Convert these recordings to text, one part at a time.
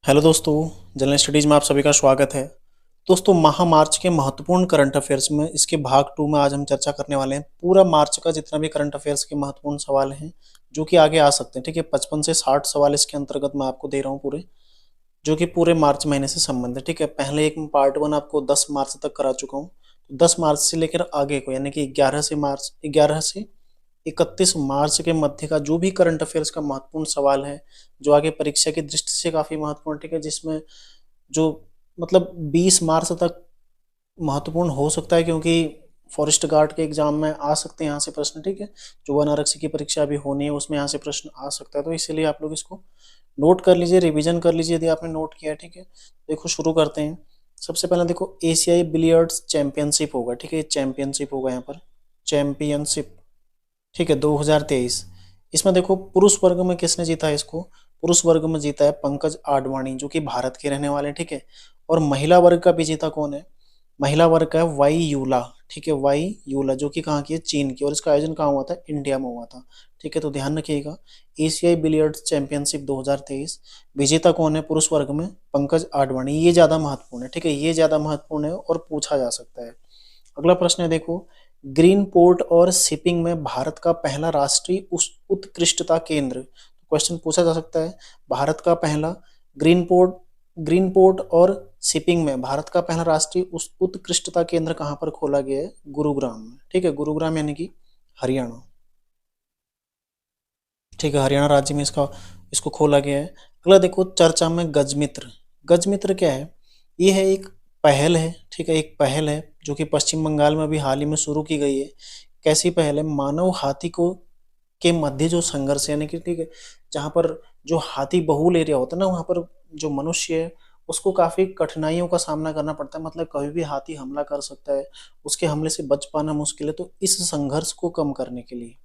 Hello दोस्तों, general studies में आप सभी का स्वागत है। दोस्तों, माह मार्च के महत्वपूर्ण करंट अफेयर्स में इसके भाग 2 में आज हम चर्चा करने वाले हैं। पूरा मार्च का जितना भी करंट अफेयर्स के महत्वपूर्ण सवाल हैं जो कि आगे आ सकते हैं, ठीक है। 55 से 60 सवाल इसके अंतर्गत मैं आपको दे रहा हूँ पूरे, जो कि पूरे मार्च महीने से संबंधित, ठीक है। पहले एक पार्ट 1 आपको 10 मार्च तक करा चुका हूँ। तो 10 मार्च से लेकर आगे को, यानी कि 11 से 31 मार्च के मध्य का जो भी करंट अफेयर्स का महत्वपूर्ण सवाल है, जो आगे परीक्षा की दृष्टि से काफी महत्वपूर्ण, ठीक है, जिसमें जो मतलब 20 मार्च तक महत्वपूर्ण हो सकता है, क्योंकि फॉरेस्ट गार्ड के एग्जाम में आ सकते हैं यहाँ से प्रश्न, ठीक है। जो वन आरक्षी की परीक्षा अभी होनी है उसमें यहाँ से प्रश्न आ सकता है, तो इसीलिए आप लोग इसको नोट कर लीजिए, रिवीजन कर लीजिए यदि आपने नोट किया है, ठीक है। देखो, शुरू करते हैं। सबसे पहले देखो, एशियाई बिलियर्ड्स चैंपियनशिप होगा, ठीक है। चैंपियनशिप होगा यहाँ पर, चैंपियनशिप, ठीक है, 2023। इसमें देखो, पुरुष वर्ग में किसने जीता है इसको? पुरुष वर्ग में जीता है पंकज आडवाणी, जो कि भारत के रहने वाले हैं, ठीक है। और महिला वर्ग का भी जीता कौन है? महिला वर्ग का है वाई यूला, ठीक है, वाई यूला, जो कि कहाँ की है? चीन की। और इसका आयोजन कहाँ हुआ था? इंडिया में हुआ था, ठीक है। तो ध्यान रखिएगा, एशियाई बिलियर्ड्स चैंपियनशिप 2023 विजेता कौन है पुरुष वर्ग में? पंकज आडवाणी। ये ज्यादा महत्वपूर्ण है, ठीक है, ये ज्यादा महत्वपूर्ण है और पूछा जा सकता है। अगला प्रश्न है, देखो, ग्रीन पोर्ट और शिपिंग में भारत का पहला राष्ट्रीय उत्कृष्टता केंद्र। क्वेश्चन पूछा जा सकता है, भारत का पहला ग्रीन पोर्ट और शिपिंग में भारत का पहला राष्ट्रीय उत्कृष्टता केंद्र कहाँ पर खोला गया है? गुरुग्राम में, ठीक है। गुरुग्राम यानी कि हरियाणा, ठीक है, हरियाणा राज्य में इसको खोला गया है। अगला देखो, चर्चा में गजमित्र। गजमित्र क्या है? ये है एक पहल है, ठीक है, एक पहल है जो कि पश्चिम बंगाल में अभी हाल ही में शुरू की गई है। कैसी पहल है? मानव हाथी को के मध्य जो संघर्ष है, यानी कि, ठीक है, जहाँ पर जो हाथी बहुल एरिया होता है ना, वहाँ पर जो मनुष्य है उसको काफी कठिनाइयों का सामना करना पड़ता है। मतलब कभी भी हाथी हमला कर सकता है, उसके हमले से बच पाना मुश्किल है। तो इस संघर्ष को कम करने के लिए,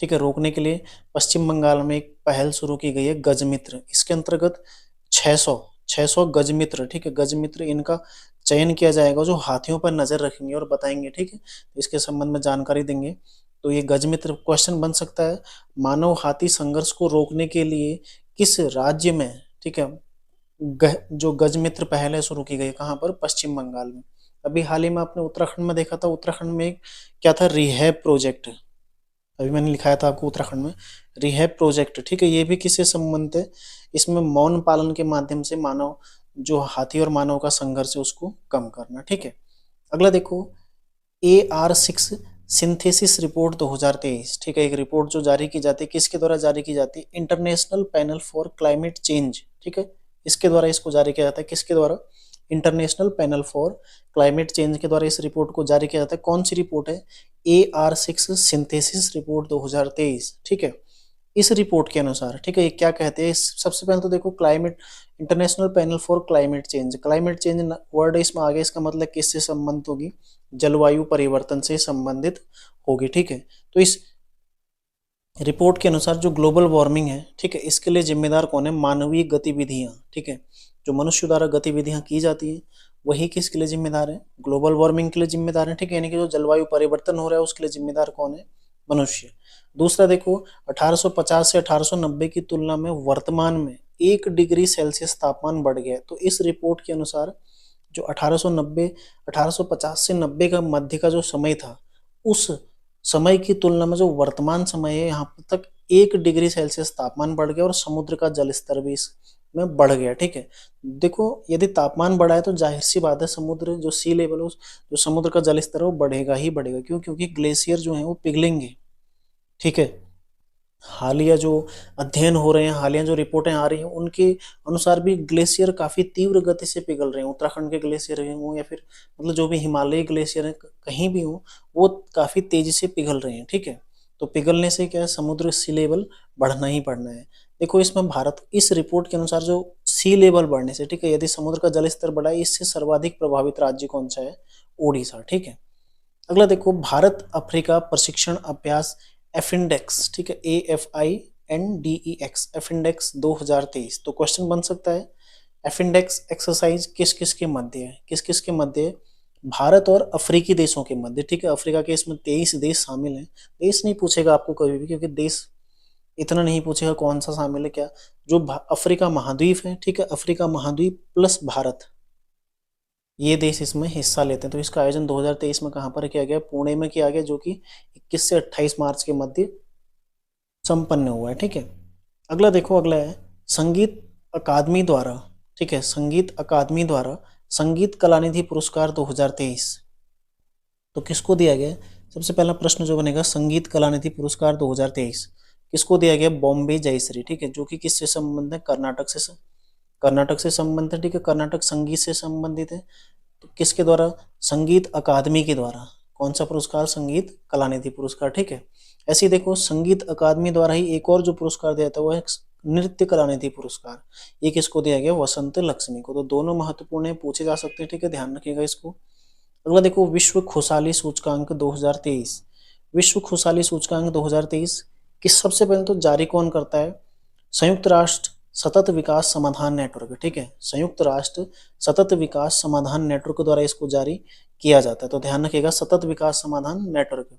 ठीक है, रोकने के लिए पश्चिम बंगाल में एक पहल शुरू की गई है, गजमित्र। इसके अंतर्गत 600 गजमित्र, ठीक है, गजमित्र, इनका चयन किया जाएगा जो हाथियों पर नजर रखेंगे और बताएंगे, ठीक है, इसके संबंध में जानकारी देंगे। तो ये गजमित्र क्वेश्चन बन सकता है, मानव हाथी संघर्ष को रोकने के लिए किस राज्य में, ठीक है, जो गजमित्र पहल है शुरू की गई, कहाँ पर? पश्चिम बंगाल में। अभी हाल ही में आपने उत्तराखंड में देखा था, उत्तराखंड में क्या था? Rehab project. अभी मैंने लिखाया था आपको, उत्तराखंड में रिहैब प्रोजेक्ट, ठीक है। ये भी किससे संबंधित है? इसमें मौन पालन के माध्यम से मानव, जो हाथी और मानव का संघर्ष है उसको कम करना, ठीक है। अगला देखो, AR6 सिंथेसिस रिपोर्ट 2023, ठीक है, एक रिपोर्ट जो जारी की जाती है, किसके द्वारा जारी की जाती है? International panel for climate change, ठीक है, इसके द्वारा इसको जारी किया जाता है। किसके द्वारा? International panel for climate change के द्वारा इस रिपोर्ट को जारी किया जाता है। कौन सी रिपोर्ट है? AR6 सिंथेसिस रिपोर्ट 2023, ठीक है। इस रिपोर्ट के अनुसार, ठीक है, ये क्या कहते हैं? सबसे पहले तो देखो, climate, international panel for climate change, climate change word इसमें आगे, इसका मतलब किससे संबंधित होगी? जलवायु परिवर्तन से संबंधित होगी, ठीक है। तो इस रिपोर्ट के अनुसार जो ग्लोबल वार्मिंग है, ठीक है, इसके लिए जिम्मेदार कौन है? मानवीय गतिविधियां, ठीक है, जो मनुष्य द्वारा गतिविधियां की जाती है वही किसके लिए जिम्मेदार है? ग्लोबल वार्मिंग के लिए जिम्मेदार है, ठीक है, यानी कि जो जलवायु परिवर्तन हो रहा है उसके लिए जिम्मेदार कौन है? मनुष्य। दूसरा देखो, 1850 से 1890 की तुलना में वर्तमान में 1 डिग्री सेल्सियस तापमान बढ़ गया है। तो इस रिपोर्ट के अनुसार जो 1850 से 90 का मध्य का जो समय था, उस समय की तुलना में जो वर्तमान समय है, यहाँ तक 1 डिग्री सेल्सियस तापमान बढ़ गया और समुद्र का जल स्तर भी इसमें बढ़ गया, ठीक है। देखो, यदि तापमान बढ़ा है तो जाहिर सी बात है, समुद्र जो सी लेवल है, जो समुद्र का जल स्तर है वो बढ़ेगा ही बढ़ेगा। क्यों? क्योंकि ग्लेशियर जो है वो पिघलेंगे, ठीक है। हालिया जो अध्ययन हो रहे हैं, हालिया जो रिपोर्टें आ रही हैं, उनके अनुसार भी ग्लेशियर काफी तीव्र गति से पिघल रहे हैं। उत्तराखंड के ग्लेशियर हो या फिर मतलब जो भी हिमालयी ग्लेशियर है, कहीं भी हो, वो काफी तेजी से पिघल रहे हैं, ठीक है। तो पिघलने से क्या है? समुद्र सी लेवल बढ़ना ही बढ़ना है। देखो, इसमें भारत, इस रिपोर्ट के अनुसार जो सी लेवल बढ़ने से, ठीक है, यदि समुद्र का जल स्तर बढ़ा है, इससे सर्वाधिक प्रभावित राज्य कौन सा है? ओडिशा, ठीक है। अगला देखो, भारत अफ्रीका प्रशिक्षण अभ्यास एफिंडेक्स, ठीक है, AFINDEX, एफिंडेक्स 2023। तो क्वेश्चन बन सकता है, एफिंडेक्स एक्सरसाइज किस किस के मध्य है? किस किस के मध्य है? भारत और अफ्रीकी देशों के मध्य, ठीक है। अफ्रीका के इसमें 23 देश शामिल हैं। देश नहीं पूछेगा आपको कभी भी, क्योंकि देश इतना नहीं पूछेगा कौन सा शामिल है क्या, जो अफ्रीका महाद्वीप है, ठीक है, अफ्रीका महाद्वीप प्लस भारत, ये देश इसमें हिस्सा लेते हैं। तो इसका आयोजन 2023 में कहाँ पर किया गया, पुणे में किया गया, जो कि 21 से 28 मार्च के मध्य संपन्न हुआ है, ठीक है। अगला देखो, अगला है संगीत अकादमी द्वारा, ठीक है, संगीत अकादमी द्वारा संगीत कलानिधि पुरस्कार 2023 तो किसको दिया गया। सबसे पहला प्रश्न जो बनेगा, संगीत कलानिधि पुरस्कार 2023 किसको दिया गया, बॉम्बे जयश्री, ठीक है, जो कि किससे संबंधित है, कर्नाटक से संबंधित है, ठीक है, कर्नाटक संगीत से संबंधित है। तो किसके द्वारा, संगीत अकादमी के द्वारा। कौन सा पुरस्कार, संगीत कलानिधि पुरस्कार, ठीक है। ऐसे ही देखो, संगीत अकादमी द्वारा ही एक और जो पुरस्कार दिया था वो है नृत्य कलानिधि पुरस्कार। ये किसको दिया गया, वसंत लक्ष्मी को। तो दोनों महत्वपूर्ण है, पूछे जा सकते हैं, ठीक है, ध्यान रखिएगा इसको। अगला देखो, विश्व खुशहाली सूचकांक 2023। विश्व खुशहाली सूचकांक 2023 किस, सबसे पहले तो जारी कौन करता है, संयुक्त राष्ट्र सतत विकास समाधान नेटवर्क, ठीक है, संयुक्त राष्ट्र सतत विकास समाधान नेटवर्क द्वारा इसको जारी किया जाता है। तो ध्यान रखिएगा, सतत विकास समाधान नेटवर्क।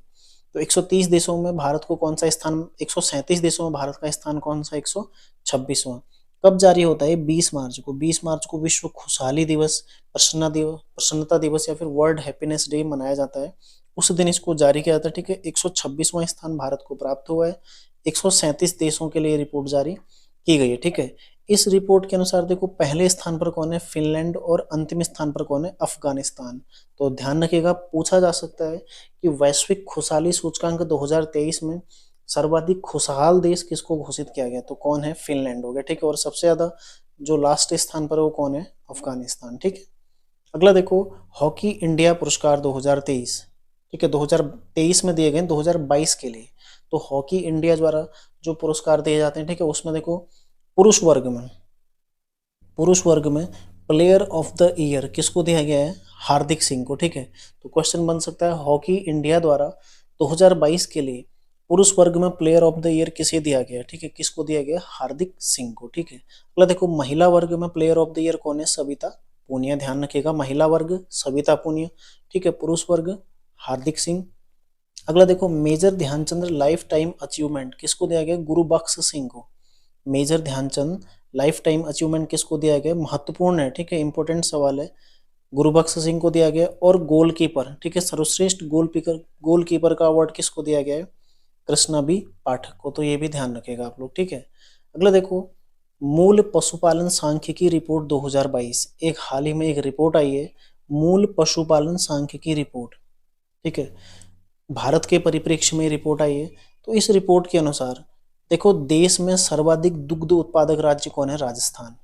तो 130 देशों में भारत को कौन सा स्थान, 137 देशों में भारत का स्थान कौन सा, 126वां। कब जारी होता है, 20 मार्च को। 20 मार्च को विश्व खुशहाली दिवस, प्रसन्नता दिवस या फिर वर्ल्ड हैप्पीनेस डे मनाया जाता है। उस दिन इसको जारी किया जाता है, ठीक है। 126वां स्थान भारत को प्राप्त हुआ है। 137 देशों के लिए रिपोर्ट जारी की गई है, ठीक है। इस रिपोर्ट के अनुसार देखो, पहले स्थान पर कौन है, फिनलैंड, और अंतिम स्थान पर कौन है, अफगानिस्तान। तो ध्यान रखिएगा, पूछा जा सकता है कि वैश्विक खुशहाली सूचकांक 2023 में सर्वाधिक खुशहाल देश किसको घोषित किया गया, तो कौन है, फिनलैंड हो गया, ठीक है। और सबसे ज्यादा जो लास्ट स्थान पर है वो कौन है, अफगानिस्तान, ठीक है। अगला देखो, हॉकी इंडिया पुरस्कार 2023, ठीक है, 2023 में दिए गए 2022 के लिए। तो हॉकी इंडिया द्वारा जो पुरस्कार दिए जाते हैं, ठीक है, उसमें देखो पुरुष वर्ग में प्लेयर ऑफ द ईयर किसको दिया गया है, हार्दिक सिंह को, ठीक है। तो क्वेश्चन बन सकता है, हॉकी इंडिया द्वारा 2022 के लिए पुरुष वर्ग में प्लेयर ऑफ द ईयर किसे दिया गया, ठीक है, किसको दिया गया, हार्दिक सिंह को, ठीक है। अगला देखो, महिला वर्ग में प्लेयर ऑफ द ईयर कौन है, सविता पूनिया। ध्यान रखिएगा, महिला वर्ग सविता पूनिया, ठीक है, पुरुष वर्ग हार्दिक सिंह। अगला देखो, major Dhyan Chand lifetime achievement किसको दिया गया, गुरुबख्श सिंह को। Major Dhyan Chand lifetime achievement किसको दिया गया, महत्वपूर्ण है, ठीक है, इंपॉर्टेंट सवाल है, गुरुबख्श सिंह को दिया गया। और गोलकीपर, ठीक है, सर्वश्रेष्ठ गोलकीपर का अवार्ड किसको दिया गया है, कृष्णा बी पाठक को। तो ये भी ध्यान रखेगा आप लोग, ठीक है। अगला देखो, मूल पशुपालन सांख्यिकी रिपोर्ट 2022, एक हाल ही में एक रिपोर्ट आई है, मूल पशुपालन सांख्यिकी रिपोर्ट, ठीक है, भारत के परिप्रेक्ष्य में रिपोर्ट आई है। तो इस रिपोर्ट के अनुसार देखो, देश में सर्वाधिक दुग्ध उत्पादक राज्य कौन है, राजस्थान,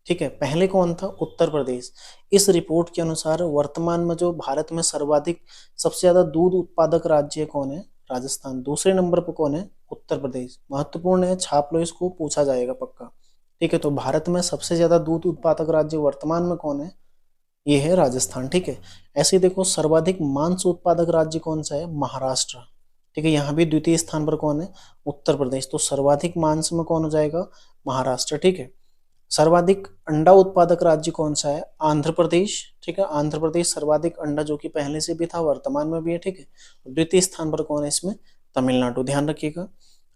ठीक है। पहले कौन था, उत्तर प्रदेश। इस रिपोर्ट के अनुसार वर्तमान में जो भारत में सर्वाधिक सबसे ज्यादा दूध उत्पादक राज्य कौन है, राजस्थान। दूसरे नंबर पर कौन है, उत्तर प्रदेश। महत्वपूर्ण है, छाप लो इसको, पूछा जाएगा पक्का, ठीक है। तो भारत में सबसे ज्यादा दूध उत्पादक राज्य वर्तमान में कौन है, ये है राजस्थान, ठीक है। ऐसे देखो, सर्वाधिक मांस उत्पादक राज्य कौन सा है, महाराष्ट्र, ठीक है। यहाँ भी द्वितीय स्थान पर कौन है, उत्तर प्रदेश। तो सर्वाधिक मांस में कौन हो जाएगा, महाराष्ट्र, ठीक है। सर्वाधिक अंडा उत्पादक राज्य कौन सा है, आंध्र प्रदेश, ठीक है। आंध्र प्रदेश सर्वाधिक अंडा, जो कि पहले से भी था वर्तमान में भी है, ठीक है। द्वितीय स्थान पर कौन है इसमें, तमिलनाडु। ध्यान रखिएगा।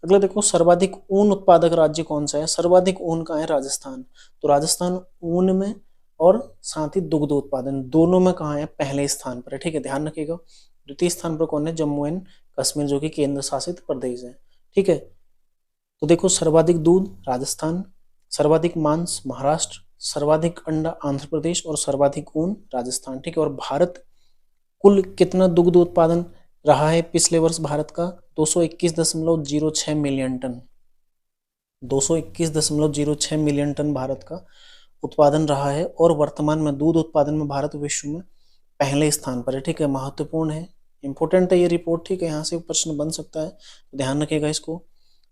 अगला देखो, सर्वाधिक ऊन उत्पादक राज्य कौन सा है, सर्वाधिक ऊन का है राजस्थान। तो राजस्थान ऊन में और साथ ही दुग्ध उत्पादन दोनों में कहाँ है, पहले स्थान पर है, ठीक है, ध्यान रखिएगा। द्वितीय स्थान पर कौन है, जम्मू एंड कश्मीर, जो कि केंद्र शासित प्रदेश है, ठीक है। तो देखो, सर्वाधिक दूध राजस्थान, सर्वाधिक मांस महाराष्ट्र, सर्वाधिक अंडा आंध्र प्रदेश और सर्वाधिक ऊन राजस्थान, ठीक है। और भारत कुल कितना दुग्ध उत्पादन रहा है पिछले वर्ष भारत का, 221.06 million tonne, 221.06 million tonne Bharat का उत्पादन रहा है। और वर्तमान में दूध उत्पादन में भारत विश्व में पहले स्थान पर है, ठीक है। महत्वपूर्ण है, इंपॉर्टेंट है ये रिपोर्ट, ठीक है, यहाँ से प्रश्न बन सकता है, तो ध्यान रखिएगा इसको।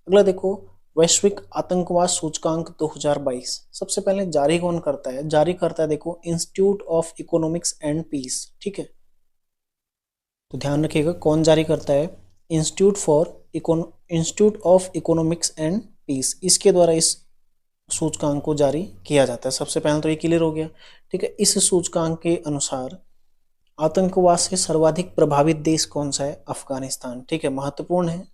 अगला देखो, वैश्विक आतंकवाद सूचकांक 2022 सबसे पहले जारी कौन करता है, जारी करता है देखो, institute of economics and peace, ठीक है। तो ध्यान रखिएगा, कौन जारी करता है, institute of economics and peace, इसके द्वारा इस सूचकांक को जारी किया जाता है। सबसे पहले तो ये क्लियर हो गया, ठीक है। इस सूचकांक के अनुसार आतंकवाद से सर्वाधिक प्रभावित देश कौन सा है, अफगानिस्तान, ठीक है। महत्वपूर्ण है,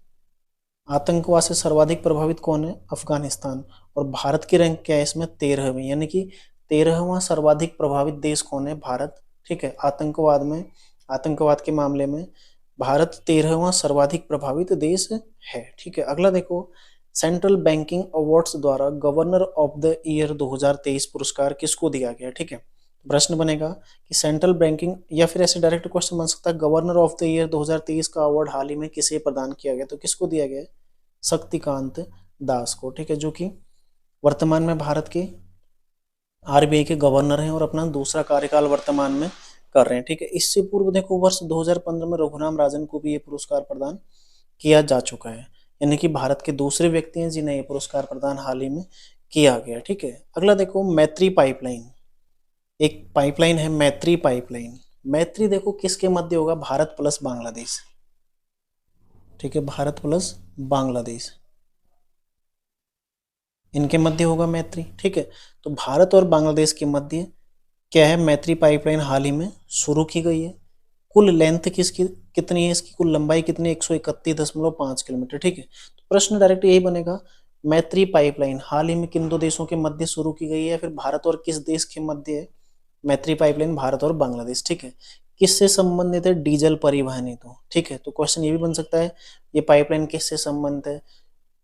आतंकवाद से सर्वाधिक प्रभावित कौन है? अफगानिस्तान। और भारत की रैंक क्या है इसमें? 13वीं, यानी कि 13वां सर्वाधिक प्रभावित देश कौन है? भारत। ठीक है, आतंकवाद में, आतंकवाद के मामले में भारत 13वां सर्वाधिक प्रभावित देश है। ठीक है, अगला देखो, सेंट्रल बैंकिंग अवार्ड्स द्वारा गवर्नर ऑफ द ईयर 2023 पुरस्कार किसको दिया गया? ठीक है, प्रश्न बनेगा कि सेंट्रल बैंकिंग, या फिर ऐसे डायरेक्ट क्वेश्चन बन सकता है गवर्नर ऑफ द ईयर 2023 का अवार्ड हाल ही में किसे प्रदान किया गया? तो किसको दिया गया? शक्तिकांत दास को। ठीक है, जो कि वर्तमान में भारत के आरबीआई के गवर्नर हैं और अपना दूसरा कार्यकाल वर्तमान में कर रहे हैं। ठीक है, इससे पूर्व देखो वर्ष 2015 में रघुराम राजन को भी ये पुरस्कार प्रदान किया जा चुका है, यानी कि भारत के दूसरे व्यक्ति हैं जिन्हें ये पुरस्कार प्रदान हाल ही में किया गया। ठीक है, अगला देखो, मैत्री पाइपलाइन। एक पाइपलाइन है मैत्री पाइपलाइन। मैत्री देखो किसके मध्य होगा? भारत प्लस बांग्लादेश। ठीक है, भारत प्लस बांग्लादेश, इनके मध्य होगा मैत्री। ठीक है, तो भारत और बांग्लादेश के मध्य क्या है? मैत्री पाइपलाइन हाल ही में शुरू की गई है। कुल लेंथ किसकी कितनी है? इसकी कुल लंबाई कितनी है? 131.5 किलोमीटर। ठीक है, तो प्रश्न डायरेक्ट यही बनेगा, मैत्री पाइपलाइन हाल ही में किन दो देशों के मध्य शुरू की गई है, या फिर भारत और किस देश के मध्य है? मैत्री पाइपलाइन भारत और बांग्लादेश। ठीक है, किससे संबंधित है? डीजल परिवहन हेतु। ठीक है, तो क्वेश्चन ये भी बन सकता है, ये पाइपलाइन किससे संबंधित है?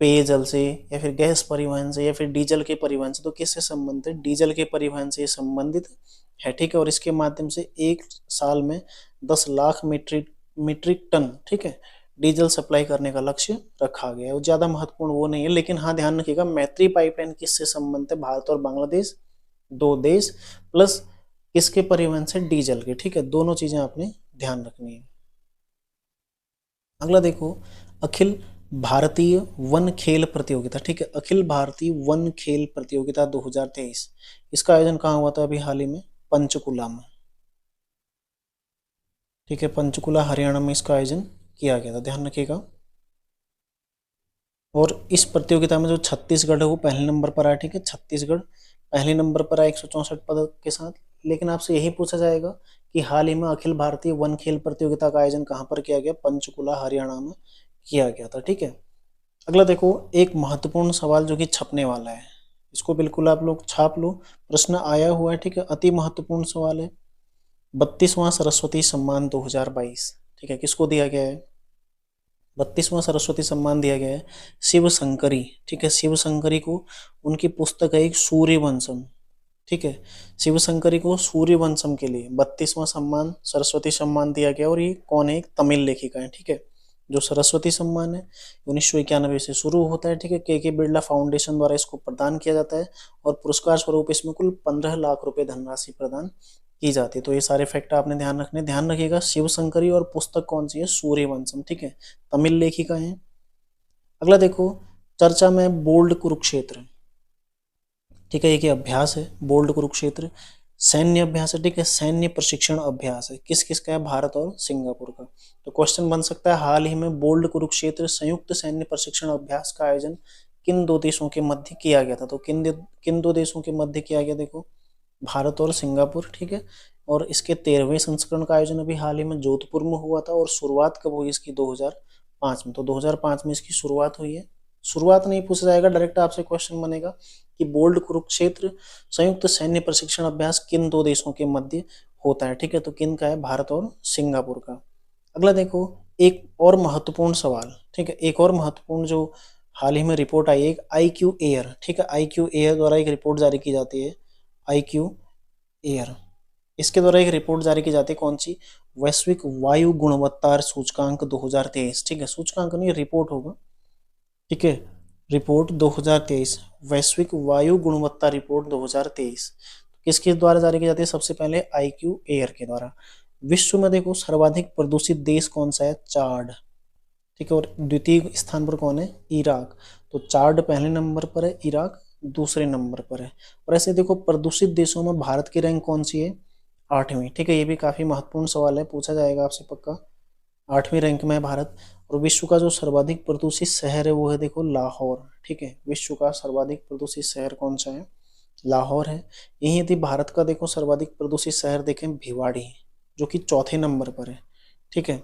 पेयजल से, या फिर गैस परिवहन से, या फिर डीजल के परिवहन से? तो किससे संबंधित है? डीजल के परिवहन से संबंधित है। ठीक है, और इसके माध्यम से एक साल में 10 लाख मीट्रिक मीट्रिक टन, ठीक है, डीजल सप्लाई करने का लक्ष्य रखा गया है। वो ज्यादा महत्वपूर्ण वो नहीं है, लेकिन हाँ ध्यान रखिएगा, मैत्री पाइपलाइन किससे संबंधित है? भारत और बांग्लादेश दो देश, प्लस किसके परिवहन से? डीजल के। ठीक है, दोनों चीजें आपने ध्यान रखनी है। अगला देखो, अखिल भारतीय वन खेल प्रतियोगिता। ठीक है, अखिल भारतीय वन खेल प्रतियोगिता 2023, इसका आयोजन कहाँ हुआ था अभी हाल ही में? पंचकुला में। ठीक है, पंचकुला हरियाणा में इसका आयोजन किया गया था, ध्यान रखिएगा। और इस प्रतियोगिता में जो छत्तीसगढ़ है वो पहले नंबर पर आया। ठीक है, छत्तीसगढ़ पहले नंबर पर आया 164 पदक के साथ। लेकिन आपसे यही पूछा जाएगा कि हाल ही में अखिल भारतीय वन खेल प्रतियोगिता का आयोजन कहाँ पर किया गया? पंचकुला हरियाणा में किया गया था। ठीक है, अगला देखो, एक महत्वपूर्ण सवाल जो कि छपने वाला है, इसको बिल्कुल आप लोग छाप लो, प्रश्न आया हुआ है। ठीक है, अति महत्वपूर्ण सवाल है। 32वां सरस्वती सम्मान 2022, ठीक है, किसको दिया गया है? 32वां सरस्वती सम्मान दिया गया है शिव शंकरी। ठीक है, शिव शंकरी को, उनकी पुस्तक है एक सूर्यवंशम। ठीक है, शिव शंकरी को सूर्यवंशम के लिए 32वां सम्मान सरस्वती सम्मान दिया गया। और ये कौन है? एक तमिल लेखिका है। ठीक है, जो सरस्वती सम्मान है 1991 से शुरू होता है। ठीक है, के बिरला फाउंडेशन द्वारा इसको प्रदान किया जाता है, और पुरस्कार स्वरूप इसमें कुल 15 लाख रुपए धनराशि प्रदान की जाती है। तो ये सारे फैक्ट आपने ध्यान रखने, ध्यान रखिएगा। शिव शंकरी और पुस्तक कौन सी है? सूर्यवंशम। ठीक है, तमिल लेखिका है। अगला देखो, चर्चा में बोल्ड कुरुक्षेत्र। ठीक है, ये अभ्यास है बोल्ड कुरुक्षेत्र, सैन्य अभ्यास है। ठीक है, सैन्य प्रशिक्षण अभ्यास है, किस किस का है? भारत और सिंगापुर का। तो क्वेश्चन बन सकता है, हाल ही में बोल्ड कुरुक्षेत्र संयुक्त सैन्य प्रशिक्षण अभ्यास का आयोजन किन दो देशों के मध्य किया गया था? तो किन दो देशों के मध्य किया गया? देखो, भारत और सिंगापुर। ठीक है, और इसके 13वें संस्करण का आयोजन अभी हाल ही में जोधपुर में हुआ था। और शुरुआत कब हुई इसकी? 2005 में। तो 2005 में इसकी शुरुआत हुई है। शुरुआत नहीं पूछा जाएगा, डायरेक्ट आपसे क्वेश्चन बनेगा कि बोल्ड कुरुक्षेत्र संयुक्त सैन्य प्रशिक्षण अभ्यास किन दो देशों के मध्य होता है? ठीक है, तो किन का है? भारत और सिंगापुर का। अगला देखो, एक और महत्वपूर्ण सवाल। ठीक है, एक और महत्वपूर्ण जो हाल ही में रिपोर्ट आई है, एक IQ एयर। ठीक है, IQ एयर द्वारा एक रिपोर्ट जारी की जाती है, IQ एयर, इसके द्वारा एक रिपोर्ट जारी की जाती है, कौन सी? वैश्विक वायु गुणवत्ता सूचकांक 2023। ठीक है, सूचकांक नहीं, रिपोर्ट होगा। ठीक है, रिपोर्ट 2023, वैश्विक वायु गुणवत्ता रिपोर्ट 2023 किसके द्वारा जारी की जाती है? सबसे पहले IQ एयर के द्वारा। विश्व में देखो सर्वाधिक प्रदूषित देश कौन सा है? चाड। ठीक है, और द्वितीय स्थान पर कौन है? इराक। तो चाड पहले नंबर पर है, इराक दूसरे नंबर पर है। और ऐसे देखो, प्रदूषित देशों में भारत की रैंक कौन सी है? 8वीं। ठीक है, ये भी काफी महत्वपूर्ण सवाल है, पूछा जाएगा आपसे पक्का। 8वीं रैंक में है भारत। और विश्व का जो सर्वाधिक प्रदूषित शहर है वो है देखो लाहौर। ठीक है, विश्व का सर्वाधिक प्रदूषित शहर कौन सा है? लाहौर है। यही यदि भारत का देखो सर्वाधिक प्रदूषित शहर देखें, भिवाड़ी, जो कि चौथे नंबर पर है। ठीक है,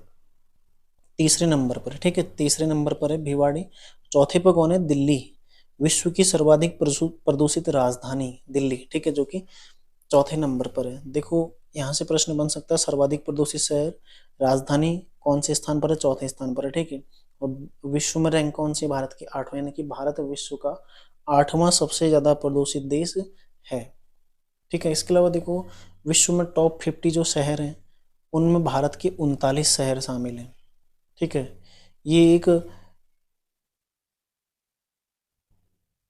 तीसरे नंबर पर, ठीक है, तीसरे नंबर पर है भिवाड़ी। चौथे पर कौन है? दिल्ली, विश्व की सर्वाधिक प्रदूषित राजधानी दिल्ली, ठीक है, जो कि चौथे नंबर पर है। देखो यहाँ से प्रश्न बन सकता है, सर्वाधिक प्रदूषित शहर, राजधानी कौन से स्थान पर है? चौथे स्थान पर है, ठीक है। और विश्व में रैंक कौन सी? भारत की 8वें, यानी कि भारत विश्व का 8वां सबसे ज्यादा प्रदूषित देश है, ठीक है। इसके अलावा देखो विश्व में टॉप 50 जो शहर हैं उनमें भारत के 39 शहर शामिल हैं, ठीक है। ये एक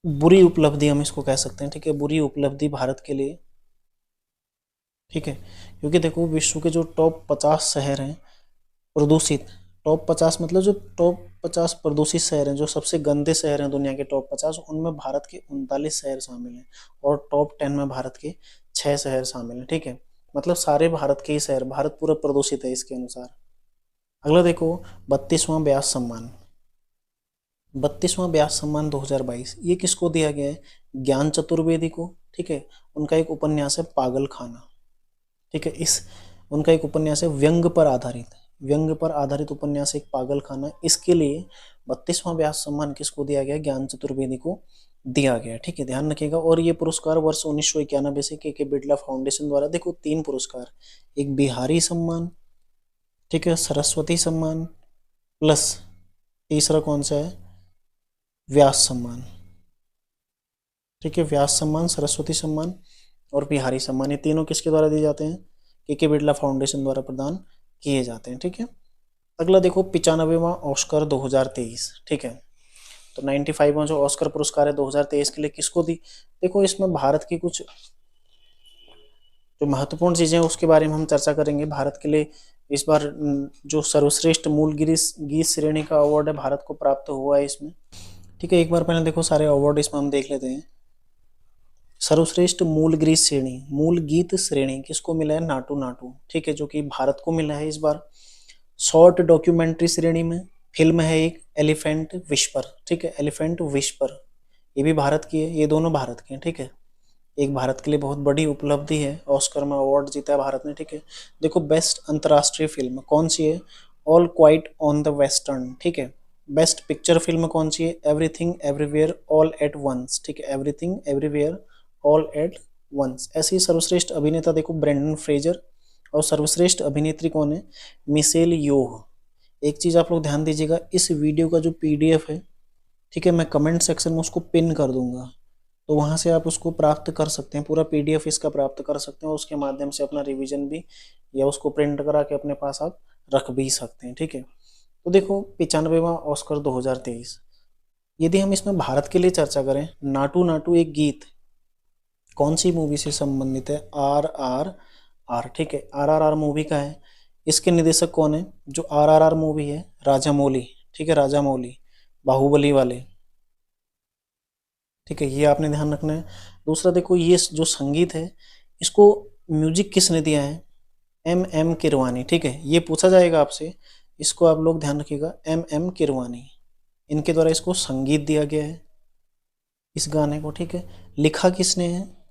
बुरी उपलब्धि हम इसको कह सकते हैं, ठीक है, बुरी उपलब्धि भारत के लिए, ठीक है। क्योंकि देखो विश्व के जो टॉप 50 शहर हैं प्रदूषित, टॉप 50 मतलब जो टॉप 50 प्रदूषित शहर हैं, जो सबसे गंदे शहर हैं दुनिया के टॉप 50, उनमें भारत के 39 शहर शामिल हैं और टॉप 10 में भारत के 6 शहर शामिल हैं, ठीक है। मतलब सारे भारत के ही शहर, भारत पूरा प्रदूषित है इसके अनुसार। अगला देखो 32वां व्यास सम्मान, 32वां व्यास सम्मान 2022, ये किसको दिया गया है? ज्ञान चतुर्वेदी को, ठीक है। उनका एक उपन्यास है पागल खाना, ठीक है। इस उनका एक उपन्यास है व्यंग पर आधारित, व्यंग पर आधारित उपन्यास एक पागल खाना, इसके लिए 32वां व्यास सम्मान किसको दिया गया? ज्ञान चतुर्वेदी को दिया गया, ठीक है, ध्यान रखिएगा। और ये पुरस्कार वर्ष 1991 से के बिरला फाउंडेशन द्वारा, देखो 3 पुरस्कार, एक बिहारी सम्मान, ठीक है, सरस्वती सम्मान, प्लस तीसरा कौन सा है? व्यास सम्मान, ठीक है। व्यास सम्मान, सरस्वती सम्मान और बिहारी सम्मान, ये तीनों किसके द्वारा दिए जाते हैं? के बिरला फाउंडेशन द्वारा प्रदान किए जाते हैं, ठीक है। अगला देखो 95वां ऑस्कर 2023, ठीक है। तो 95वां जो ऑस्कर पुरस्कार है 2023 के लिए किसको दी? देखो इसमें भारत की कुछ जो महत्वपूर्ण चीजें हैं उसके बारे में हम चर्चा करेंगे। भारत के लिए इस बार जो सर्वश्रेष्ठ मूल गीत श्रेणी का अवार्ड है भारत को प्राप्त हुआ है इसमें, ठीक है। एक बार पहले देखो सारे अवार्ड इसमें हम देख लेते हैं। सर्वश्रेष्ठ मूल गीत श्रेणी किसको मिला है? नाटू नाटू, ठीक है, जो कि भारत को मिला है इस बार। शॉर्ट डॉक्यूमेंट्री श्रेणी में फिल्म है एक एलिफेंट विस्पर, ठीक है, एलिफेंट विस्पर, ये भी भारत की है, ये दोनों भारत के हैं, ठीक है। एक भारत के लिए बहुत बड़ी उपलब्धि है, ऑस्कर में अवार्ड जीता है भारत ने, ठीक है। देखो बेस्ट अंतर्राष्ट्रीय फिल्म कौन सी है? All quiet on the western, ठीक है। बेस्ट पिक्चर फिल्म कौन सी है? Everything everywhere all at once, ठीक है, everything everywhere all at once. ऐसी सर्वश्रेष्ठ अभिनेता देखो ब्रेंडन फ्रेजर, और सर्वश्रेष्ठ अभिनेत्री कौन है? मिशेल योह। एक चीज आप लोग ध्यान दीजिएगा, इस वीडियो का जो पीडीएफ है, ठीक है, मैं कमेंट सेक्शन में उसको पिन कर दूंगा, तो वहां से आप उसको प्राप्त कर सकते हैं, पूरा पीडीएफ इसका प्राप्त कर सकते हैं, और उसके माध्यम से अपना रिवीजन भी या उसको प्रिंट करा के अपने पास आप रख भी सकते हैं, ठीक है। तो देखो 95वां ऑस्कर 2023, यदि हम इसमें भारत के लिए चर्चा करें, नाटू नाटू एक गीत कौन सी मूवी से संबंधित है? RRR, ठीक है, RRR मूवी का है। इसके निर्देशक कौन है? जो RRR मूवी है राजा मौली, ठीक है, राजा मौली बाहुबली वाले, ठीक है, ये आपने ध्यान रखना है। दूसरा देखो ये जो संगीत है इसको म्यूजिक किसने दिया है? MM किरवानी, ठीक है, ये पूछा जाएगा आपसे, इसको आप लोग ध्यान रखिएगा, MM किरवानी, इनके द्वारा इसको संगीत दिया गया है इस गाने को, ठीक है। लिखा किसने है?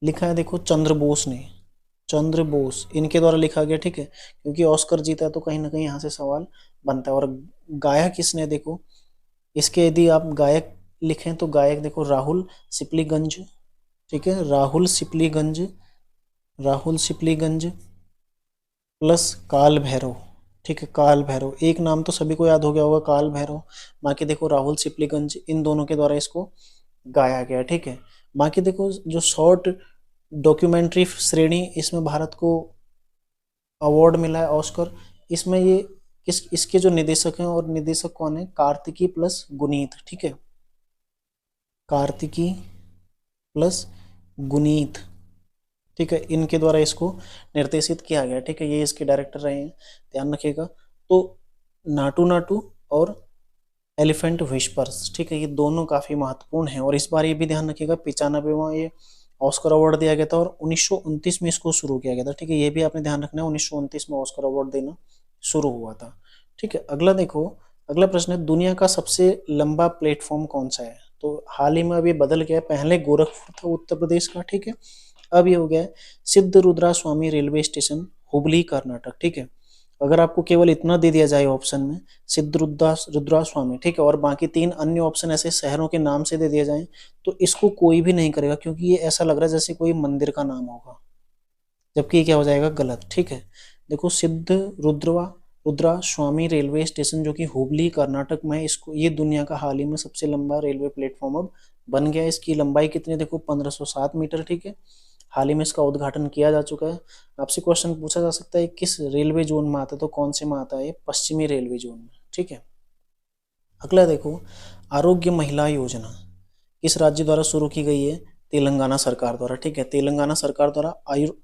लिखा है देखो चंद्र बोस ने, चंद्र बोस, इनके द्वारा लिखा गया, ठीक है। क्योंकि ऑस्कर जीता है तो कहीं ना कहीं यहाँ से सवाल बनता है। और गायक किसने? देखो इसके यदि आप गायक लिखें तो गायक देखो राहुल सिपलीगंज, ठीक है, राहुल सिपलीगंज प्लस काल भैरव, ठीक है, काल भैरव, एक नाम तो सभी को याद हो गया होगा, काल भैरव। बाकी देखो राहुल सिपलीगंज, इन दोनों के द्वारा इसको गाया गया, ठीक है। बाकी देखो जो शॉर्ट डॉक्यूमेंट्री श्रेणी, इसमें भारत को अवार्ड मिला है ऑस्कर, इसमें ये इसके जो निदेशक हैं, और निदेशक कौन है? कार्तिकी प्लस गुनीत, ठीक है, कार्तिकी प्लस गुनीत, ठीक है, इनके द्वारा इसको निर्देशित किया गया, ठीक है, ये इसके डायरेक्टर रहे हैं, ध्यान रखिएगा। तो नाटू नाटू और एलिफेंट विस्पर्स, ठीक है, ये दोनों काफी महत्वपूर्ण हैं। और इस बार ये भी ध्यान रखिएगा 95वां ये ऑस्कर अवार्ड दिया गया था, और 1929 में इसको शुरू किया गया था, ठीक है, ये भी आपने ध्यान रखना है, 1929 में ऑस्कर अवार्ड देना शुरू हुआ था, ठीक है। अगला देखो, अगला प्रश्न है दुनिया का सबसे लंबा प्लेटफॉर्म कौन सा है? तो हाल ही में अब ये बदल गया है, पहले गोरखपुर था उत्तर प्रदेश का, ठीक है, अब ये हो गया है सिद्ध रुद्रा स्वामी रेलवे स्टेशन हुबली कर्नाटक, ठीक है। अगर आपको केवल इतना दे दिया जाए ऑप्शन में सिद्ध रुद्रा स्वामी, ठीक है, और बाकी 3 अन्य ऑप्शन ऐसे शहरों के नाम से दे दिए जाएं, तो इसको कोई भी नहीं करेगा, क्योंकि ये ऐसा लग रहा है जैसे कोई मंदिर का नाम होगा, जबकि ये क्या हो जाएगा, गलत। ठीक है, देखो सिद्ध रुद्रवा रुद्रा स्वामी रेलवे स्टेशन जो कि हुबली कर्नाटक में है, इसको ये दुनिया का हाल ही में सबसे लंबा रेलवे प्लेटफॉर्म अब बन गया है। इसकी लंबाई कितनी है, देखो 1507 मीटर। ठीक है, हाल ही में इसका उद्घाटन किया जा चुका है। आपसे क्वेश्चन पूछा जा सकता है किस रेलवे जोन में आता है, तो कौन से में आता है, पश्चिमी रेलवे जोन में। ठीक है, अगला देखो, आरोग्य महिला योजना किस राज्य द्वारा शुरू की गई है, तेलंगाना सरकार द्वारा। ठीक है, तेलंगाना सरकार द्वारा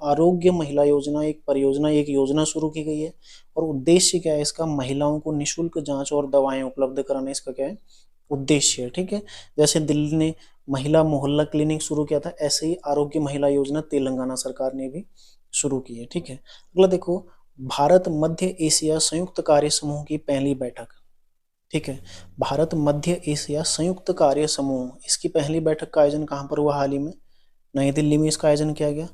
आरोग्य महिला योजना एक परियोजना, एक योजना शुरू की गई है। और उद्देश्य क्या है इसका, महिलाओं को निशुल्क जांच और दवाएं उपलब्ध कराना इसका क्या है, उद्देश्य है। ठीक है, जैसे दिल्ली ने महिला मोहल्ला क्लिनिक शुरू किया था, ऐसे ही आरोग्य महिला योजना तेलंगाना सरकार ने भी शुरू की है। ठीक है, अगला देखो, भारत मध्य एशिया संयुक्त कार्य समूह की पहली बैठक। ठीक है, भारत मध्य एशिया संयुक्त कार्य समूह, इसकी पहली बैठक का आयोजन कहाँ पर हुआ, हाल ही में नई दिल्ली में इसका आयोजन किया गया।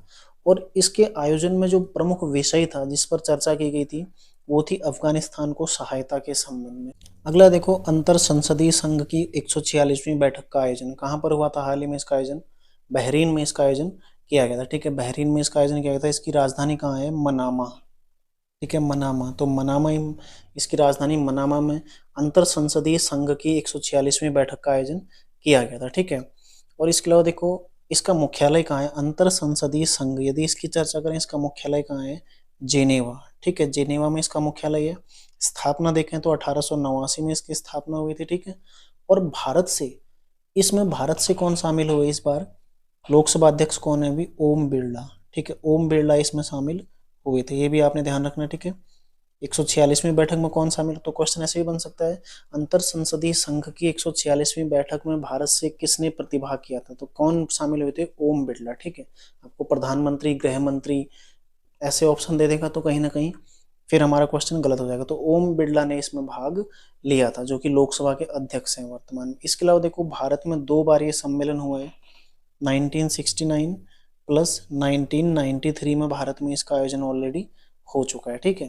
और इसके आयोजन में जो प्रमुख विषय था जिस पर चर्चा की गई थी, वो थी अफगानिस्तान को सहायता के संबंध में। अगला देखो, अंतर संसदीय संघ की 146वीं बैठक का आयोजन कहाँ पर हुआ था, हाल ही में इसका आयोजन बहरीन में इसका आयोजन किया गया था। ठीक है, बहरीन में इसका आयोजन किया गया था। इसकी राजधानी कहाँ है, मनामा। ठीक है, मनामा, तो मनामा इसकी राजधानी मनामा में अंतर संसदीय संघ की 146वीं बैठक का आयोजन किया गया था। ठीक है, और इसके अलावा देखो, इसका मुख्यालय कहाँ है, अंतर संसदीय संघ यदि इसकी चर्चा करें, इसका मुख्यालय कहाँ है, जेनेवा। ठीक है, जेनेवा में इसका मुख्यालय है। स्थापना देखें तो 1889 में इसकी स्थापना हुई थी। ठीक है, और भारत से कौन शामिल हुए इस बार, लोकसभा अध्यक्ष कौन है अभी, ओम बिरला। ठीक है, ओम बिरला इसमें शामिल हुए थे, ये भी आपने ध्यान रखना। ठीक है, 146वीं बैठक में कौन शामिल, तो क्वेश्चन ऐसे भी बन सकता है, अंतर संसदीय संघ की 146वीं बैठक में भारत से किसने प्रतिभाग किया था, तो कौन शामिल हुए थे, ओम बिरला। ठीक है, आपको प्रधानमंत्री, गृह मंत्री ऐसे ऑप्शन दे देगा तो कहीं ना कहीं फिर हमारा क्वेश्चन गलत हो जाएगा। तो ओम बिरला ने इसमें भाग लिया था, जो कि लोकसभा के अध्यक्ष हैं वर्तमान में। इसके अलावा देखो, भारत में 2 बार ये सम्मेलन हुआ है, 1969 प्लस 1993 में भारत में इसका आयोजन ऑलरेडी हो चुका है। ठीक है,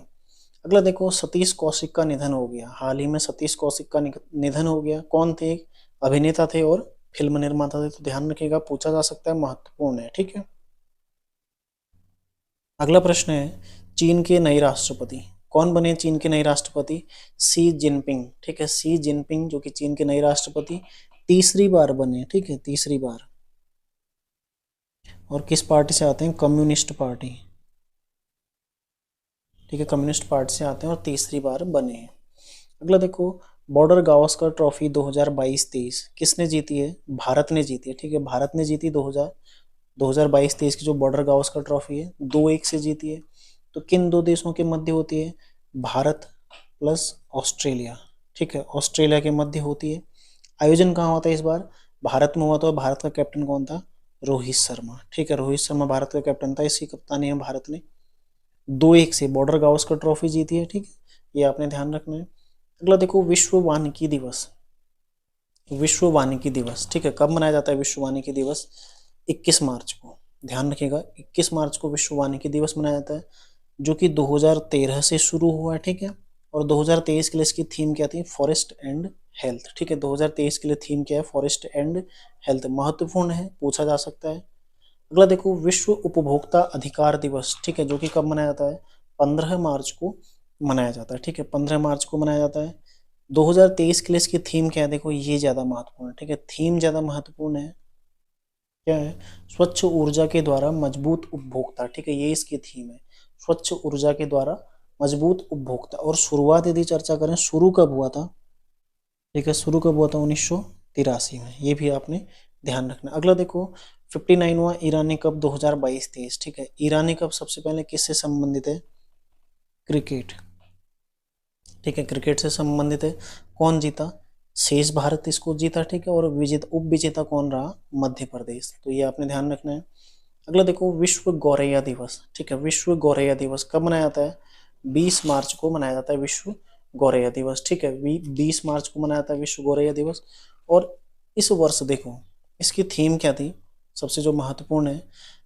अगला देखो, सतीश कौशिक का निधन हो गया, हाल ही में सतीश कौशिक का निधन हो गया। कौन थे, अभिनेता थे और फिल्म निर्माता थे, तो ध्यान रखिएगा, पूछा जा सकता है, महत्वपूर्ण है। ठीक है, अगला प्रश्न है, चीन के नए राष्ट्रपति कौन बने, चीन के नए राष्ट्रपति शी जिनपिंग। ठीक है, शी जिनपिंग जो कि चीन के नए राष्ट्रपति तीसरी बार बने। ठीक है, तीसरी बार, और किस पार्टी से आते हैं, कम्युनिस्ट पार्टी। ठीक है, कम्युनिस्ट पार्टी से आते हैं और तीसरी बार बने हैं। अगला देखो, बॉर्डर गावस्कर ट्रॉफी 2022-23 किसने जीती है, भारत ने जीती है। ठीक है, भारत ने जीती 2022-23 की जो बॉर्डर गावस्कर ट्रॉफी है, 2-1 से जीती है। तो किन 2 देशों के मध्य होती है, भारत प्लस ऑस्ट्रेलिया। ठीक है, ऑस्ट्रेलिया के मध्य होती है। आयोजन कहाँ होता है इस बार, भारत में हुआ था। भारत का कैप्टन कौन था, रोहित शर्मा। ठीक है, रोहित शर्मा भारत का कैप्टन था, इसकी कप्तानी है भारत ने। 2-1 से बॉर्डर गावस्कर ट्रॉफी जीती है। ठीक है, ये आपने ध्यान रखना है। अगला देखो, विश्व वानिकी दिवस। विश्व वानिकी दिवस, ठीक है, कब मनाया जाता है विश्व वानिकी दिवस, 21 मार्च को। ध्यान रखिएगा, 21 मार्च को विश्व वानिकी दिवस मनाया जाता है, जो कि 2013 से शुरू हुआ है। ठीक है, और 2023 के लिए इसकी थीम क्या थी, फॉरेस्ट एंड हेल्थ। ठीक है, 2023 के लिए थीम क्या है, फॉरेस्ट एंड हेल्थ। महत्वपूर्ण है, पूछा जा सकता है। अगला देखो, विश्व उपभोक्ता अधिकार दिवस। ठीक है, जो कि कब मनाया जाता है, 15 मार्च को मनाया जाता है। ठीक है, 15 मार्च को मनाया जाता है। 2023 के लिए इसकी थीम क्या है, देखो ये ज्यादा महत्वपूर्ण है। ठीक है, थीम ज्यादा महत्वपूर्ण है, क्या है, स्वच्छ ऊर्जा के द्वारा मजबूत उपभोक्ता। ठीक है, ये इसकी थीम है, स्वच्छ ऊर्जा के द्वारा मजबूत उपभोक्ता। और शुरुआत यदि चर्चा करें, शुरू कब हुआ था, ठीक है, शुरू कब हुआ था, 1983 में, ये भी आपने ध्यान रखना। अगला देखो, 59वां ईरानी कप 2022-23। ठीक है, ईरानी कप सबसे पहले किससे संबंधित है, क्रिकेट। ठीक है, क्रिकेट से संबंधित है। कौन जीता, शेष भारत इसको जीता। ठीक है, और विजेता उप विजेता कौन रहा, मध्य प्रदेश। तो ये आपने ध्यान रखना है। अगला देखो, विश्व गौरैया दिवस। ठीक है, विश्व गौरैया दिवस कब मनाया जाता है, 20 मार्च को मनाया जाता है विश्व गौरैया दिवस। ठीक है, 20 मार्च को मनाया जाता है विश्व गौरैया दिवस। और इस वर्ष देखो इसकी थीम क्या थी, सबसे जो महत्वपूर्ण है,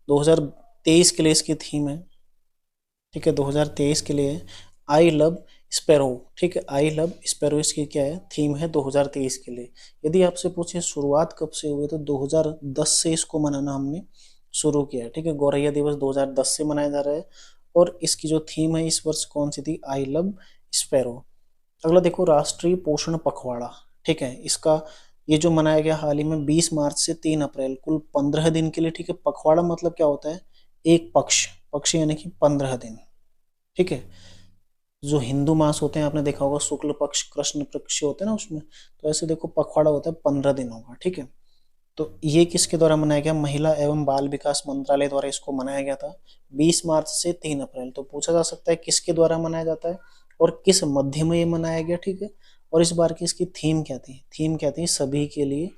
2023 के लिए इसकी थीम है। ठीक है, 2023 के लिए आई लव स्पैरो, ठीक है, आई लव स्पैरो इसकी क्या है, थीम है 2023 के लिए। यदि आपसे पूछे शुरुआत कब से हुई तो 2010 से इसको मनाना हमने शुरू किया है, ठीक है, गौरैया दिवस 2010 से मनाया जा रहा है। और इसकी जो थीम है इस वर्ष कौन सी थी, आई लव स्पैरो। अगला देखो राष्ट्रीय पोषण पखवाड़ा, ठीक है, इसका ये जो मनाया गया हाल ही में 20 मार्च से 3 अप्रैल, कुल 15 दिन के लिए, ठीक है। पखवाड़ा मतलब क्या होता है, एक पक्ष, पक्ष यानी कि 15 दिन, ठीक है। जो हिंदू मास होते हैं आपने देखा होगा, शुक्ल पक्ष कृष्ण पक्ष होते हैं ना उसमें, तो ऐसे देखो पखवाड़ा होता है 15 दिनों का, ठीक है। तो ये किसके द्वारा मनाया गया, महिला एवं बाल विकास मंत्रालय द्वारा इसको मनाया गया था 20 मार्च से 3 अप्रैल। तो पूछा जा सकता है किसके द्वारा मनाया जाता है और किस मध्य में ये मनाया गया, ठीक है। और इस बार की इसकी थीम क्या थी, थीम क्या थी, सभी के लिए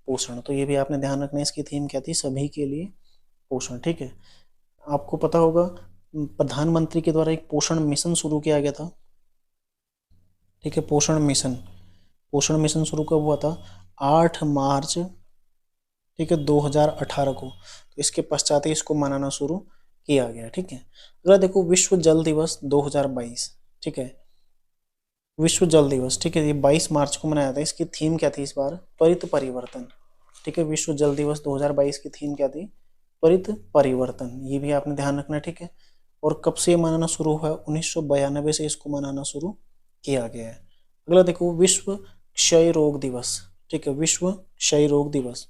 पोषण। तो ये भी आपने ध्यान रखना है, इसकी थीम क्या थी, सभी के लिए पोषण, ठीक है। आपको पता होगा प्रधानमंत्री के द्वारा एक पोषण मिशन शुरू किया गया था, ठीक है, पोषण मिशन, पोषण मिशन शुरू कब हुआ था, 8 मार्च, ठीक है, 2018 को। तो इसके पश्चात ही इसको मनाना शुरू किया गया, ठीक है। अगला देखो विश्व जल दिवस 2022, ठीक है, विश्व जल दिवस, ठीक है, ये 22 मार्च को मनाया था। इसकी थीम क्या थी इस बार, त्वरित परिवर्तन, ठीक है। विश्व जल दिवस 2022 की थीम क्या थी, त्वरित परिवर्तन, ये भी आपने ध्यान रखना है, ठीक है। और कब से मनाना शुरू हुआ है, 1992 से इसको मनाना शुरू किया गया है। अगला देखो विश्व क्षय रोग दिवस, ठीक है, विश्व क्षय रोग दिवस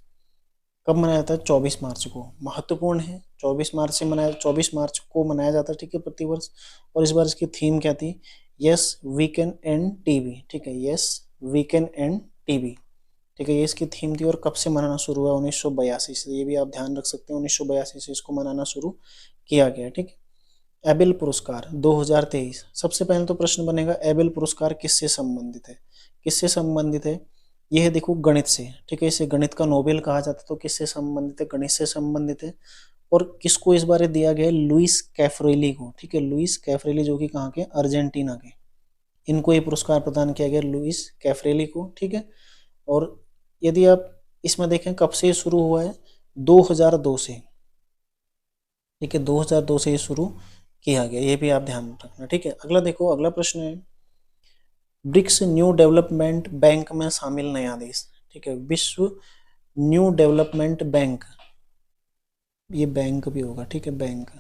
कब मनाया जाता है, 24 मार्च को। महत्वपूर्ण है, 24 मार्च को मनाया जाता है, ठीक है, प्रतिवर्ष। और इस बार इसकी थीम क्या थी, yes we can end TB, ठीक है, yes we can end TB, ठीक है, ये इसकी थीम थी। और कब से मनाना शुरू हुआ, 1982 से, ये भी आप ध्यान रख सकते हैं, 1982 से इसको मनाना शुरू किया गया, ठीक है। एबेल पुरस्कार 2023, सबसे पहले तो प्रश्न बनेगा एबेल पुरस्कार किससे संबंधित है, किससे संबंधित है, यह है देखो गणित से, ठीक है, इसे गणित का नोबेल कहा जाता है। तो किससे संबंधित है, गणित से संबंधित है। और किसको इस बारे दिया गया है, लुइस कैफरेली को, ठीक है, लुइस कैफरेली जो कि कहाँ के, अर्जेंटीना के, इनको ये पुरस्कार प्रदान किया गया लुइस कैफरेली को, ठीक है। और यदि आप इसमें देखें कब से शुरू हुआ है, 2002 से, ठीक है, 2002 से ये शुरू किया गया, ये भी आप ध्यान रखना, ठीक है। अगला देखो, अगला प्रश्न है ब्रिक्स न्यू डेवलपमेंट बैंक में शामिल नया देश, ठीक है, विश्व न्यू डेवलपमेंट बैंक, ये बैंक भी होगा, ठीक है, बैंक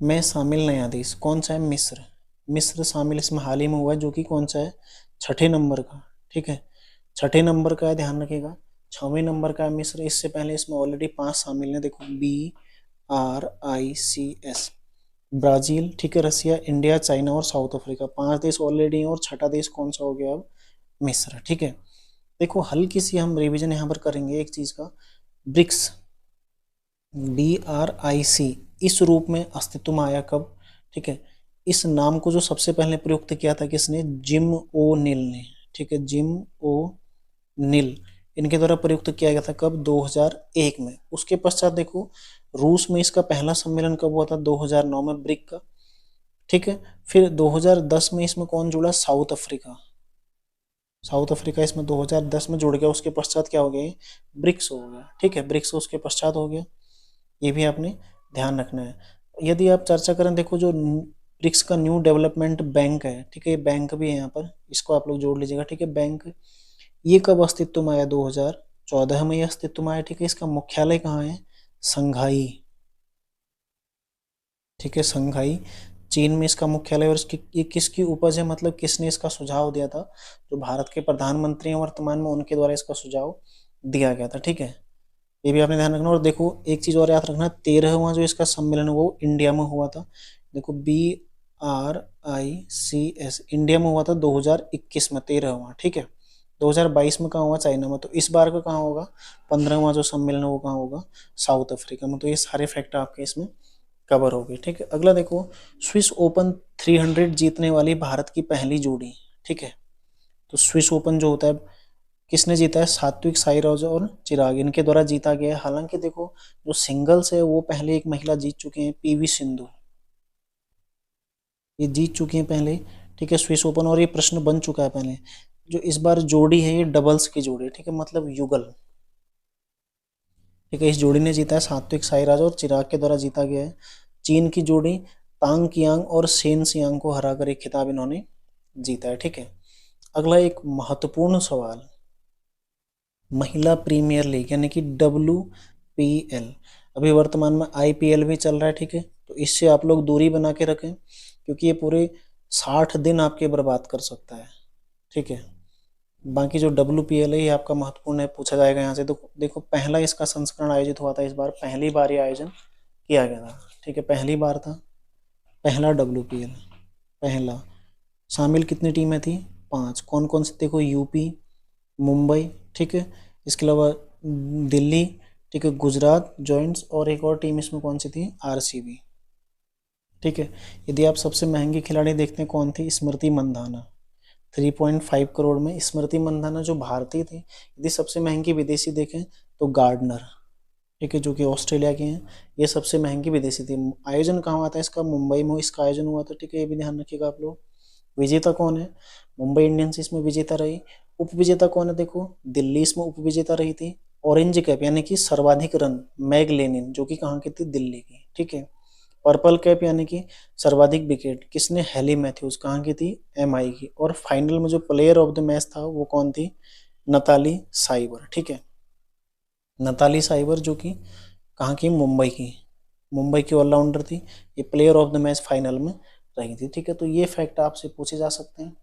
में शामिल नया देश कौन सा है, मिस्र, मिस्र शामिल इसमें हाल ही में हुआ है, जो कि कौन सा है, 6ठे नंबर का, ठीक है, 6ठे नंबर का है, ध्यान रखिएगा, 6वें नंबर का है मिस्र। इससे पहले इसमें ऑलरेडी 5 शामिल हैं, देखो BRICS, ब्राजील, ठीक है, रसिया, इंडिया, चाइना और साउथ अफ्रीका, 5 देश ऑलरेडी हैं। और 6ठा देश कौन सा हो गया अब, मिस्र, ठीक है। देखो हल्की सी हम रिवीजन यहाँ पर करेंगे एक चीज का, ब्रिक्स, BRIC इस रूप में अस्तित्व में आया कब, ठीक है। इस नाम को जो सबसे पहले प्रयुक्त किया था किसने, जिम ओ निल ने, ठीक है, जिम ओ निल, इनके द्वारा प्रयुक्त किया गया था कब, 2001 में। उसके पश्चात देखो रूस में इसका पहला सम्मेलन कब हुआ था, 2009 में, ब्रिक का, ठीक है। फिर 2010 में इसमें कौन जुड़ा, साउथ अफ्रीका, साउथ अफ्रीका इसमें 2010 में जुड़ गया। उसके पश्चात क्या हो गया, ब्रिक्स हो गया, ठीक है, ब्रिक्स उसके पश्चात हो गया, ये भी आपने ध्यान रखना है। यदि आप चर्चा करें, देखो जो ब्रिक्स का न्यू डेवलपमेंट बैंक है, ठीक है, ये बैंक भी है यहाँ पर, इसको आप लोग जोड़ लीजिएगा, ठीक है, बैंक, ये कब अस्तित्व में आया, 2014 में ये अस्तित्व में आया, ठीक है। इसका मुख्यालय कहाँ है, संघाई, ठीक है, संघाई चीन में इसका मुख्यालय। और इसकी ये किसकी उपज है, मतलब किसने इसका सुझाव दिया था, जो भारत के प्रधानमंत्री हैं वर्तमान में, उनके द्वारा इसका सुझाव दिया गया था, ठीक है, ये भी आपने ध्यान रखना। और देखो एक चीज और याद रखना, 13वां जो इसका सम्मेलन वो इंडिया में हुआ था, देखो BRICS इंडिया में हुआ था 2021 में, 13वां, ठीक है। 2022 में कहाँ हुआ, चाइना में। तो इस बार का कहाँ होगा, 15वां जो सम्मेलन है वो कहाँ होगा, साउथ अफ्रीका में। तो ये सारे फैक्टर आपके इसमें कवर हो गए, ठीक है। अगला देखो स्विस ओपन 300 जीतने वाली भारत की पहली जोड़ी, ठीक है। तो स्विस ओपन जो होता है किसने जीता है, सात्विक साईराज और चिराग, इनके द्वारा जीता गया है। हालांकि देखो जो सिंगल्स है वो पहले एक महिला जीत चुके हैं, PV सिंधु, ये जीत चुकी हैं पहले, ठीक है, स्विस ओपन। और ये प्रश्न बन चुका है पहले। जो इस बार जोड़ी है ये डबल्स की जोड़ी है, ठीक है, मतलब युगल, ठीक है, इस जोड़ी ने जीता है, सात्विक साईराज और चिराग के द्वारा जीता गया है। चीन की जोड़ी तांग कियांग और सेन सियांग को हराकर एक खिताब इन्होंने जीता है। ठीक है, अगला एक महत्वपूर्ण सवाल, महिला प्रीमियर लीग यानी कि WPL, अभी वर्तमान में IPL भी चल रहा है। ठीक है, तो इससे आप लोग दूरी बना के रखें क्योंकि ये पूरे 60 दिन आपके बर्बाद कर सकता है। ठीक है, बाकी जो WPL है ये आपका महत्वपूर्ण है, पूछा जाएगा यहाँ से। तो देखो पहला इसका संस्करण आयोजित हुआ था इस बार, पहली बार ये आयोजन किया गया था। ठीक है, पहली बार था, पहला WPL, पहला। शामिल कितनी टीमें थी? 5। कौन कौन से? देखो यूपी, मुंबई, ठीक है, इसके अलावा दिल्ली, ठीक है, गुजरात जॉइंट्स, और एक और टीम इसमें कौन सी थी? RCB। ठीक है, यदि आप सबसे महंगी खिलाड़ी देखते हैं कौन थी? स्मृति मंधाना, 3.5 करोड़ में स्मृति मंधाना जो भारतीय थी। यदि सबसे महंगी विदेशी देखें तो गार्डनर, ठीक है, जो कि ऑस्ट्रेलिया के हैं, ये सबसे महंगी विदेशी थी। आयोजन कहाँ हुआ था इसका? मुंबई में इसका आयोजन हुआ था। ठीक है, ये भी ध्यान रखिएगा आप लोग। विजेता कौन है? मुंबई इंडियंस इसमें विजेता रही। उप विजेता कौन है? देखो दिल्ली इसमें उप विजेता रही थी। ऑरेंज कैप यानी कि सर्वाधिक रन मैग लेनिन, जो कि कहाँ की थी? दिल्ली की। ठीक है, पर्पल कैप यानी कि सर्वाधिक विकेट किसने? हेली मैथ्यूज, कहाँ की थी? MI की। और फाइनल में जो प्लेयर ऑफ द मैच था वो कौन थी? Natalie cyber. ठीक है, नताली साइबर जो कि कहाँ की? मुंबई की, मुंबई की ऑलराउंडर थी, ये player of the match final में रही थी। ठीक है, तो ये फैक्ट आपसे पूछे जा सकते हैं।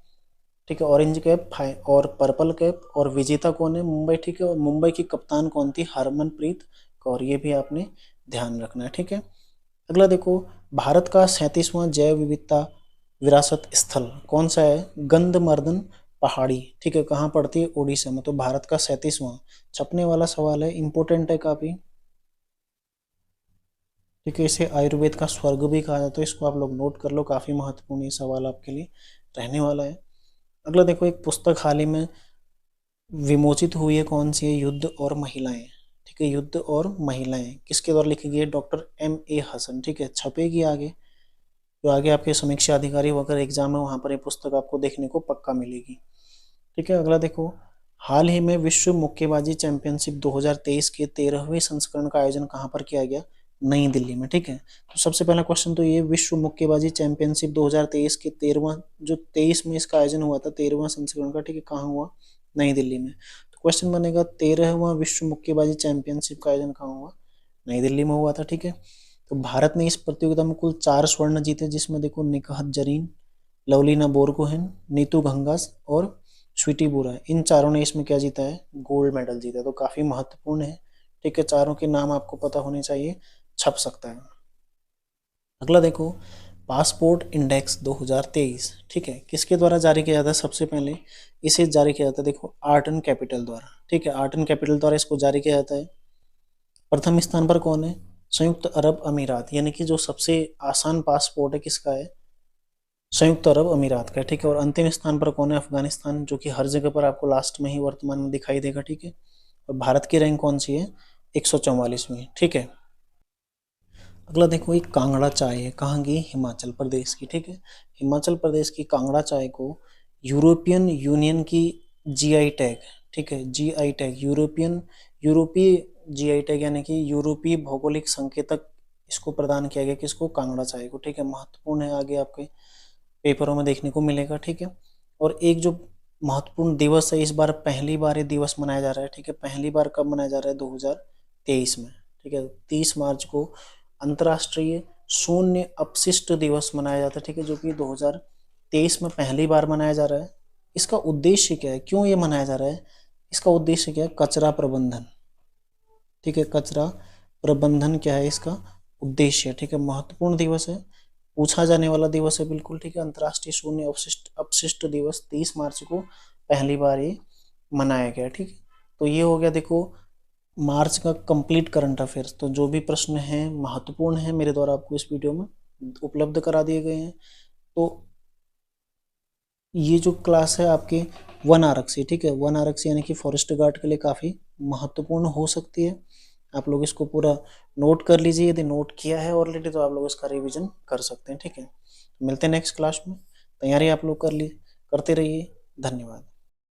ठीक है, ऑरेंज कैप और पर्पल कैप, और विजेता कौन है? मुंबई। ठीक है, और मुंबई की कप्तान कौन थी? हरमनप्रीत कौर, ये भी आपने ध्यान रखना है। ठीक है, अगला देखो, भारत का 37वां जैव विविधता विरासत स्थल कौन सा है? गंधमर्दन पहाड़ी। ठीक है, कहाँ पड़ती है? उड़ीसा में। तो भारत का 37वां, छपने वाला सवाल है, इंपोर्टेंट है काफी। ठीक है, इसे आयुर्वेद का स्वर्ग भी कहा जाता है, इसको आप लोग नोट कर लो, काफी महत्वपूर्ण ये सवाल आपके लिए रहने वाला है। अगला देखो, एक पुस्तक हाल ही में विमोचित हुई है, कौन सी है? युद्ध और महिलाएं। ठीक है, युद्ध और महिलाएं किसके द्वारा लिखी गई है? Doctor MA Hasan. ठीक है, छपेगी आगे, जो आगे आपके समीक्षा अधिकारी वगैरह एग्जाम है वहां पर ये पुस्तक आपको देखने को पक्का मिलेगी। ठीक है, अगला देखो, हाल ही में विश्व मुक्केबाजी चैंपियनशिप 2023 के 13वें संस्करण का आयोजन कहाँ पर किया गया? नई दिल्ली में। ठीक है, तो सबसे पहला क्वेश्चन तो ये, विश्व मुक्केबाजी चैंपियनशिप 2023 के 13वां, जो 23 में इसका आयोजन हुआ था, 13वां संस्करण का, ठीक है, कहाँ हुआ? नई दिल्ली में। तो क्वेश्चन बनेगा 13वां विश्व मुक्केबाजी चैंपियनशिप का आयोजन कहाँ हुआ? नई दिल्ली में हुआ था। ठीक है, तो भारत ने इस प्रतियोगिता में कुल 4 स्वर्ण जीते, जिसमें देखो निकहत जरीन, लवलीना बोरगोहेन, नीतू घंगास और स्वीटी बुरा, इन चारों ने इसमें क्या जीता है? गोल्ड मेडल जीता है। तो काफी महत्वपूर्ण है। ठीक है, चारों के नाम आपको पता होने चाहिए, छप सकता है। अगला देखो, पासपोर्ट इंडेक्स 2023, ठीक है, किसके द्वारा जारी किया जाता है? सबसे पहले इसे जारी किया जाता है, देखो आर्ट एंड कैपिटल द्वारा। ठीक है, आर्ट एंड कैपिटल द्वारा इसको जारी किया जाता है। प्रथम स्थान पर कौन है? संयुक्त अरब अमीरात, यानी कि जो सबसे आसान पासपोर्ट है किसका है? संयुक्त अरब अमीरात का। ठीक है, और अंतिम स्थान पर कौन है? अफगानिस्तान, जो कि हर जगह पर आपको लास्ट में ही वर्तमान में दिखाई देगा। ठीक है, और भारत की रैंक कौन सी है? 144वीं। ठीक है, अगला देखो, एक कांगड़ा चाय है, कहाँ की? हिमाचल प्रदेश की। ठीक है, हिमाचल प्रदेश की कांगड़ा चाय को यूरोपियन यूनियन की GI टैग, ठीक है, GI टैग, यूरोपीय GI टैग यानी कि यूरोपीय भौगोलिक संकेतक, इसको प्रदान किया गया, किसको? कांगड़ा चाय को। ठीक है, महत्वपूर्ण है, आगे आपके पेपरों में देखने को मिलेगा। ठीक है, और एक जो महत्वपूर्ण दिवस है, इस बार पहली बार ये दिवस मनाया जा रहा है। ठीक है, पहली बार कब मनाया जा रहा है? 2023 में। ठीक है, 30 मार्च को अंतर्राष्ट्रीय शून्य अपशिष्ट दिवस मनाया जाता है। ठीक है, जो कि 2023 में पहली बार मनाया जा रहा है। इसका उद्देश्य क्या है? क्यों ये मनाया जा रहा है? इसका उद्देश्य क्या है? कचरा प्रबंधन। ठीक है, कचरा प्रबंधन क्या है इसका उद्देश्य? ठीक है, महत्वपूर्ण दिवस है, पूछा जाने वाला दिवस है बिल्कुल। ठीक है, अंतर्राष्ट्रीय शून्य अपशिष्ट दिवस 30 मार्च को पहली बार ये मनाया गया। ठीक है, तो ये हो गया देखो मार्च का कंप्लीट करंट अफेयर्स। तो जो भी प्रश्न हैं महत्वपूर्ण हैं मेरे द्वारा आपको इस वीडियो में उपलब्ध करा दिए गए हैं। तो ये जो क्लास है आपके 1 आरक्षी, ठीक है, 1 आरक्षी यानी कि फॉरेस्ट गार्ड के लिए काफ़ी महत्वपूर्ण हो सकती है। आप लोग इसको पूरा नोट कर लीजिए, यदि नोट किया है ऑलरेडी तो आप लोग इसका रिवीजन कर सकते हैं। ठीक है, मिलते हैं नेक्स्ट क्लास में, तैयारी आप लोग करते रहिए। धन्यवाद।